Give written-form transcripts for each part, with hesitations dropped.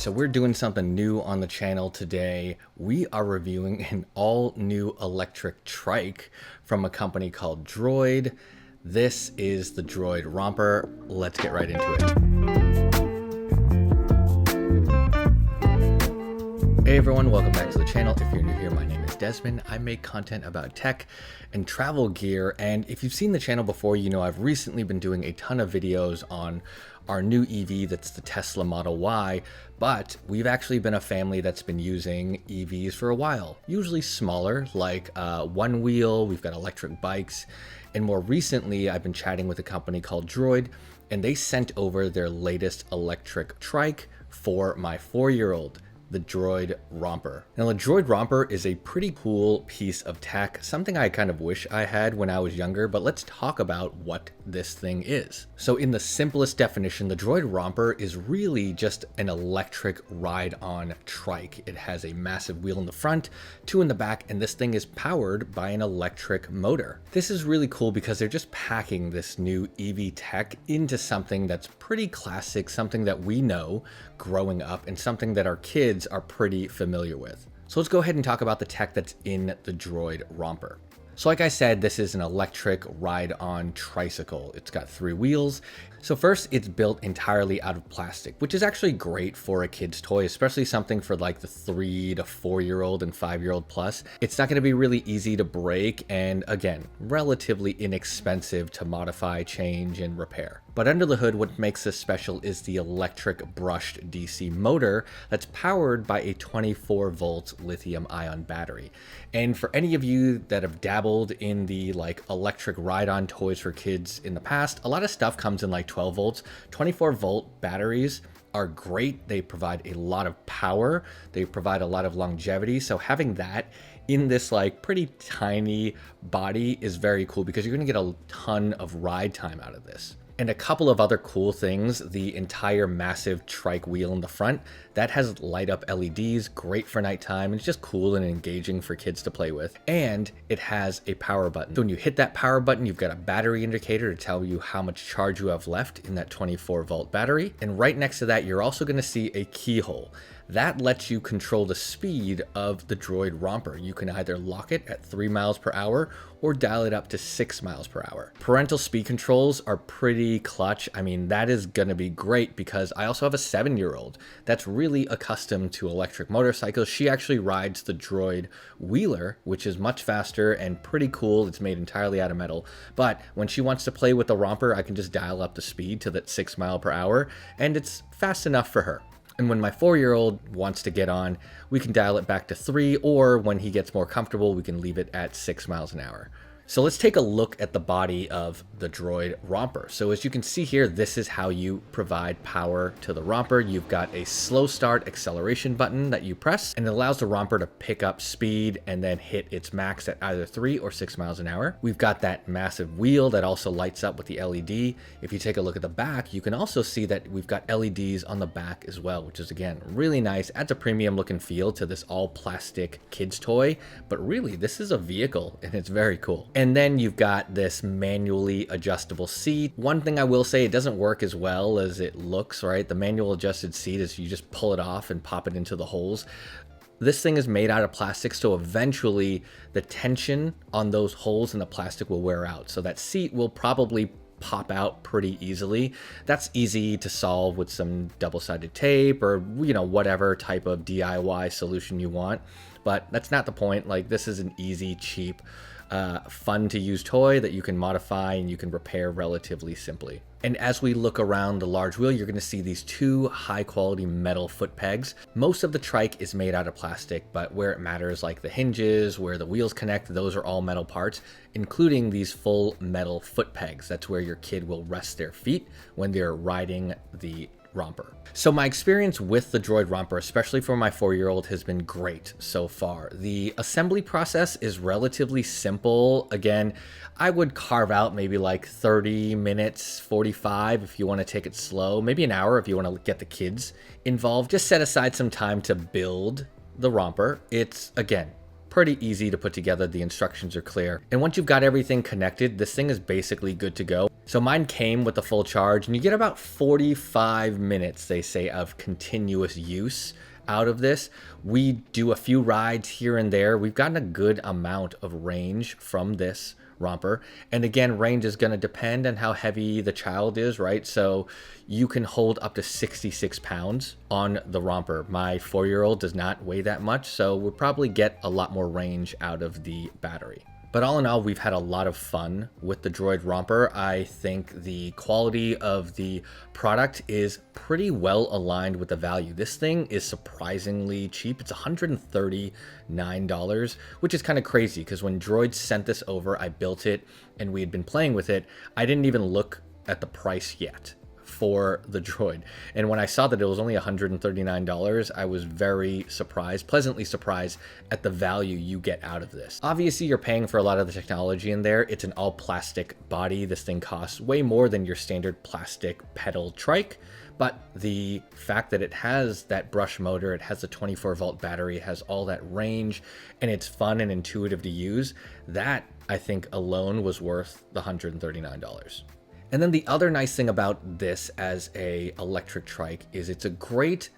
So we're doing something new on the channel today. We are reviewing an all new electric trike from a company called Droyd. This is the Droyd Romper. Let's get right into it. Hey everyone, welcome back to the channel. If you're new here, my name is Desmond. I make content about tech and travel gear, and if you've seen the channel before, you know I've recently been doing a ton of videos on our new EV, that's the Tesla Model Y, but we've actually been a family that's been using EVs for a while, usually smaller, like one wheel. We've got electric bikes, and more recently I've been chatting with a company called Droyd, and they sent over their latest electric trike for my 4-year-old, the Droyd Romper. Now, the Droid Romper is a pretty cool piece of tech, something I kind of wish I had when I was younger, but let's talk about what this thing is. So in the simplest definition, the Droid Romper is really just an electric ride-on trike. It has a massive wheel in the front, 2 in the back, and this thing is powered by an electric motor. This is really cool because they're just packing this new EV tech into something that's pretty classic, something that we know growing up, and something that our kids are pretty familiar with. So let's go ahead and talk about the tech that's in the Droid Romper. So like I said, this is an electric ride-on tricycle. It's got 3 wheels. So first, it's built entirely out of plastic, which is actually great for a kid's toy, especially something for like the 3 to 4-year-old and 5-year-old plus. It's not going to be really easy to break, and again, relatively inexpensive to modify, change, and repair. But under the hood, what makes this special is the electric brushed DC motor that's powered by a 24-volt lithium-ion battery. And for any of you that have dabbled in the like electric ride-on toys for kids in the past, a lot of stuff comes in like 12 volts. 24-volt batteries are great. They provide a lot of power. They provide a lot of longevity. So having that in this like pretty tiny body is very cool because you're going to get a ton of ride time out of this. And a couple of other cool things: the entire massive trike wheel in the front that has light up LEDs, great for nighttime, and it's just cool and engaging for kids to play with. And it has a power button. So when you hit that power button, you've got a battery indicator to tell you how much charge you have left in that 24-volt battery. And right next to that, you're also going to see a keyhole. That lets you control the speed of the Droid Romper. You can either lock it at 3 miles per hour or dial it up to 6 miles per hour. Parental speed controls are pretty clutch. I mean, that is gonna be great because I also have a 7-year-old that's really accustomed to electric motorcycles. She actually rides the Droid Wheeler, which is much faster and pretty cool. It's made entirely out of metal. But when she wants to play with the Romper, I can just dial up the speed to that 6 mile per hour, and it's fast enough for her. And when my 4-year-old wants to get on, we can dial it back to 3, or when he gets more comfortable, we can leave it at 6 miles an hour. So let's take a look at the body of the Droid Romper. So as you can see here, this is how you provide power to the Romper. You've got a slow start acceleration button that you press, and it allows the Romper to pick up speed and then hit its max at either 3 or 6 miles an hour. We've got that massive wheel that also lights up with the LED. If you take a look at the back, you can also see that we've got LEDs on the back as well, which is again really nice. Adds a premium looking feel to this all plastic kids toy, but really this is a vehicle and it's very cool. And then you've got this manually adjustable seat. One thing I will say, it doesn't work as well as it looks, right? The manual adjusted seat is you just pull it off and pop it into the holes. This thing is made out of plastic, so eventually the tension on those holes in the plastic will wear out. So that seat will probably pop out pretty easily. That's easy to solve with some double-sided tape or, you know, whatever type of DIY solution you want. But that's not the point. Like, this is an easy, cheap, fun to use toy that you can modify and you can repair relatively simply. And as we look around the large wheel, you're going to see these 2 high quality metal foot pegs. Most of the trike is made out of plastic, but where it matters, like the hinges, where the wheels connect, those are all metal parts, including these full metal foot pegs. That's where your kid will rest their feet when they're riding the Romper. So my experience with the Droid Romper, especially for my 4-year-old, has been great so far. The assembly process is relatively simple. Again, I would carve out maybe like 30 minutes, 45 if you want to take it slow, maybe an hour if you want to get the kids involved. Just set aside some time to build the Romper. It's, again, pretty easy to put together. The instructions are clear. And once you've got everything connected, this thing is basically good to go. So mine came with the full charge, and you get about 45 minutes, they say, of continuous use out of this. We do a few rides here and there. We've gotten a good amount of range from this romper. And again, range is going to depend on how heavy the child is, right? So you can hold up to 66 pounds on the romper. My 4-year-old does not weigh that much, so we'll probably get a lot more range out of the battery. But all in all, we've had a lot of fun with the Droid Romper. I think the quality of the product is pretty well aligned with the value. This thing is surprisingly cheap. It's $139, which is kind of crazy because when Droid sent this over, I built it and we had been playing with it. I didn't even look at the price yet for the Droid. And when I saw that it was only $139, I was very surprised, pleasantly surprised at the value you get out of this. Obviously, you're paying for a lot of the technology in there. It's an all plastic body. This thing costs way more than your standard plastic pedal trike. But the fact that it has that brush motor, it has a 24-volt battery, it has all that range, and it's fun and intuitive to use, that I think alone was worth the $139. And then the other nice thing about this as a electric trike is it's a great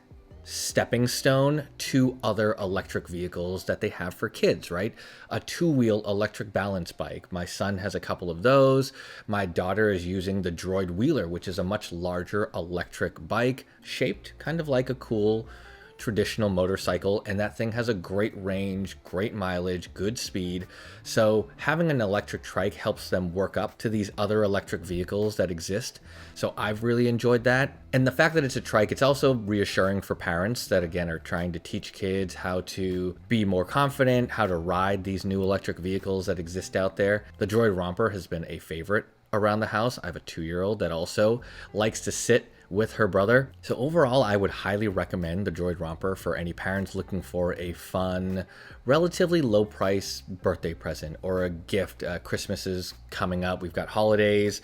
stepping stone to other electric vehicles that they have for kids, right? A 2-wheel electric balance bike. My son has a couple of those. My daughter is using the Droid Wheeler, which is a much larger electric bike shaped kind of like a cool traditional motorcycle, and that thing has a great range, great mileage, good speed. So having an electric trike helps them work up to these other electric vehicles that exist. So I've really enjoyed that. And the fact that it's a trike, it's also reassuring for parents that, again, are trying to teach kids how to be more confident, how to ride these new electric vehicles that exist out there. The Droid Romper has been a favorite around the house. I have a 2-year-old that also likes to sit with her brother. So overall, I would highly recommend the Droid Romper for any parents looking for a fun, relatively low price birthday present or a gift. Christmas is coming up. We've got holidays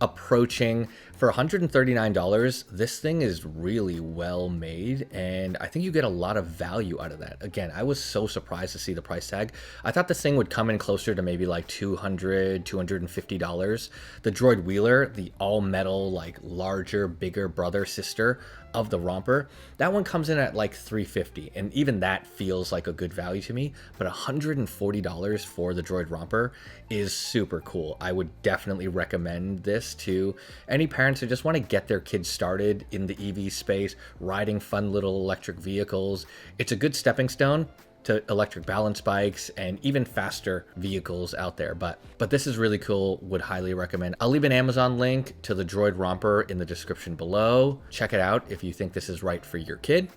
approaching. For $139, this thing is really well made, and I think you get a lot of value out of that. Again, I was so surprised to see the price tag. I thought this thing would come in closer to maybe like $200, $250. The Droid Wheeler, the all metal, like larger, bigger brother sister of the Romper, that one comes in at like $350, and even that feels like a good value to me. But $140 for the Droid Romper is super cool. I would definitely recommend this to any parents who just want to get their kids started in the EV space, riding fun little electric vehicles. It's a good stepping stone to electric balance bikes and even faster vehicles out there. But this is really cool. Would highly recommend. I'll leave an Amazon link to the Droid Romper in the description below. Check it out if you think this is right for your kid.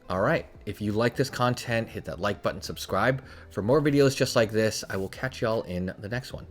All right, if you like this content, hit that like button, subscribe for more videos just like this. I will catch y'all in the next one.